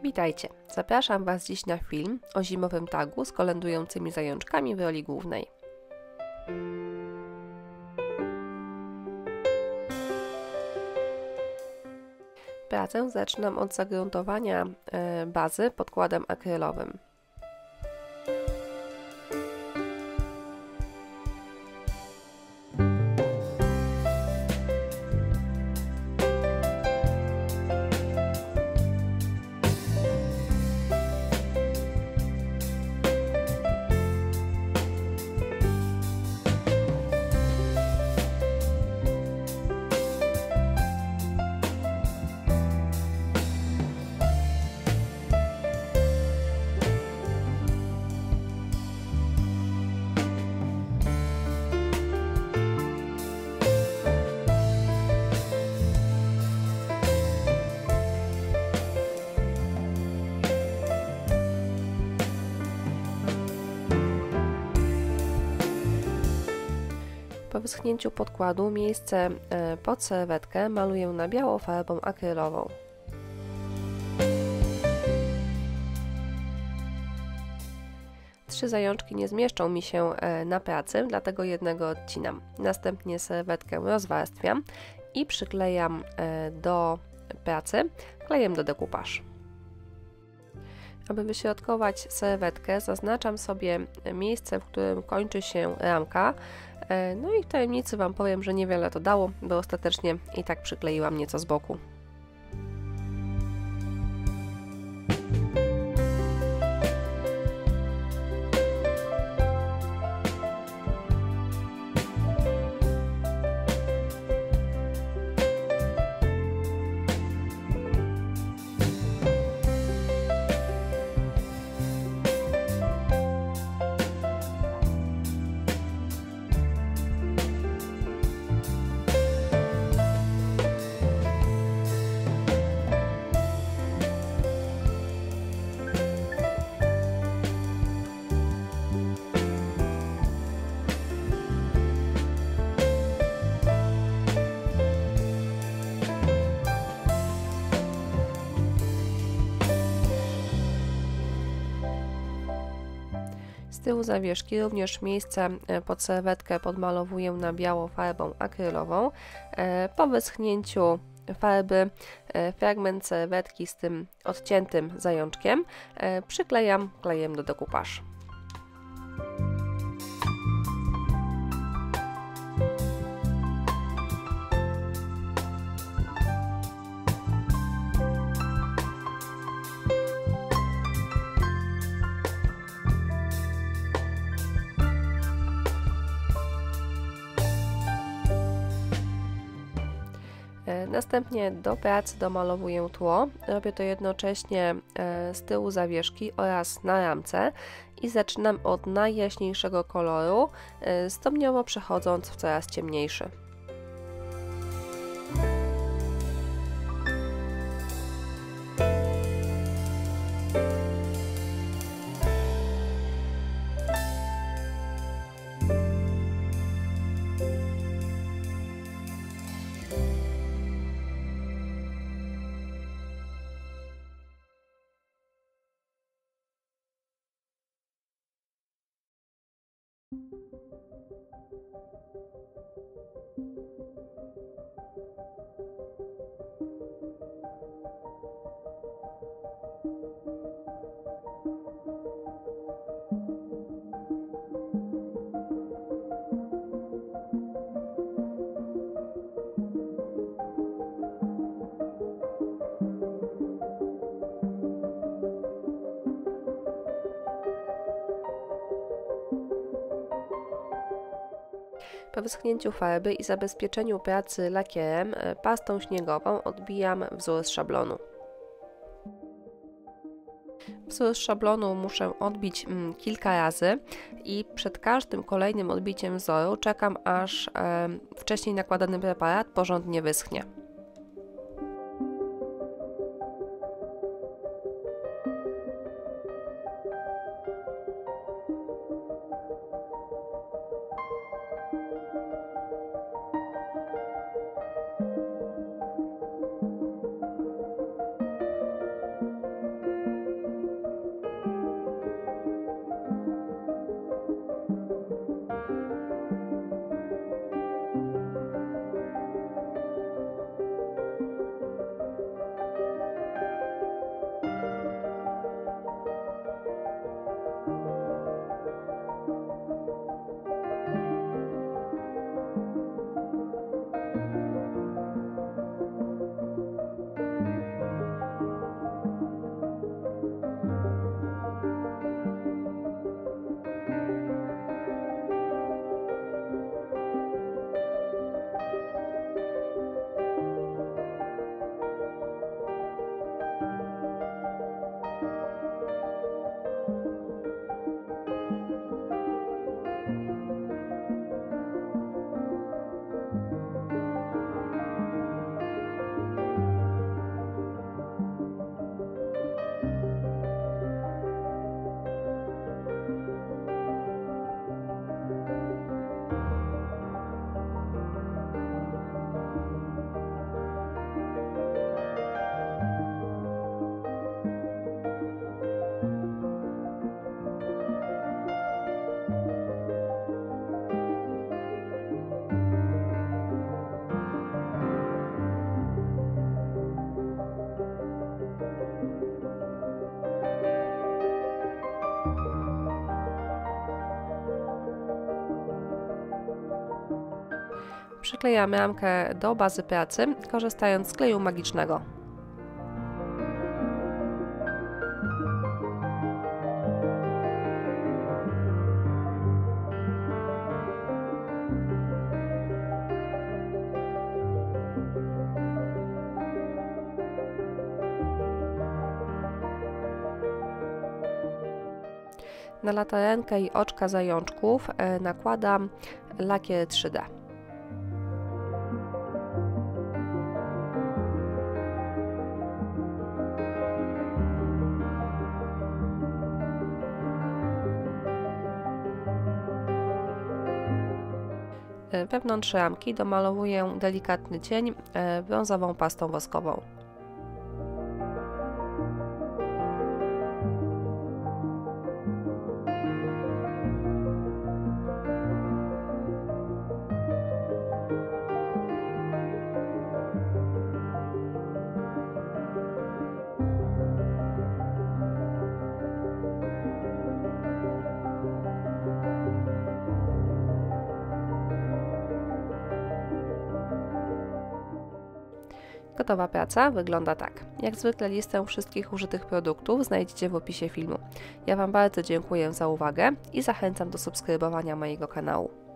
Witajcie! Zapraszam Was dziś na film o zimowym targu z kolendującymi zajączkami w roli głównej. Pracę zaczynam od zagruntowania bazy podkładem akrylowym. Po wyschnięciu podkładu miejsce pod serwetkę maluję na biało farbą akrylową. Trzy zajączki nie zmieszczą mi się na pracy, dlatego jednego odcinam. Następnie serwetkę rozwarstwiam i przyklejam do pracy klejem do decoupage. Aby wyśrodkować serwetkę, zaznaczam sobie miejsce, w którym kończy się ramka. No i w tajemnicy Wam powiem, że niewiele to dało, bo ostatecznie i tak przykleiłam nieco z boku. Z tyłu zawieszki również miejsce pod serwetkę podmalowuję na biało farbą akrylową. Po wyschnięciu farby fragment serwetki z tym odciętym zajączkiem przyklejam klejem do decoupage. Następnie do pracy domalowuję tło. Robię to jednocześnie z tyłu zawieszki oraz na ramce i zaczynam od najjaśniejszego koloru, stopniowo przechodząc w coraz ciemniejszy. Po wyschnięciu farby i zabezpieczeniu pracy lakierem, pastą śniegową odbijam wzór z szablonu. Wzór z szablonu muszę odbić kilka razy i przed każdym kolejnym odbiciem wzoru czekam, aż wcześniej nakładany preparat porządnie wyschnie. Przyklejam ramkę do bazy pracy, korzystając z kleju magicznego. Na latarenkę i oczka zajączków nakładam lakier 3D. Wewnątrz ramki domalowuję delikatny cień brązową pastą woskową. Gotowa praca wygląda tak. Jak zwykle listę wszystkich użytych produktów znajdziecie w opisie filmu. Ja Wam bardzo dziękuję za uwagę i zachęcam do subskrybowania mojego kanału.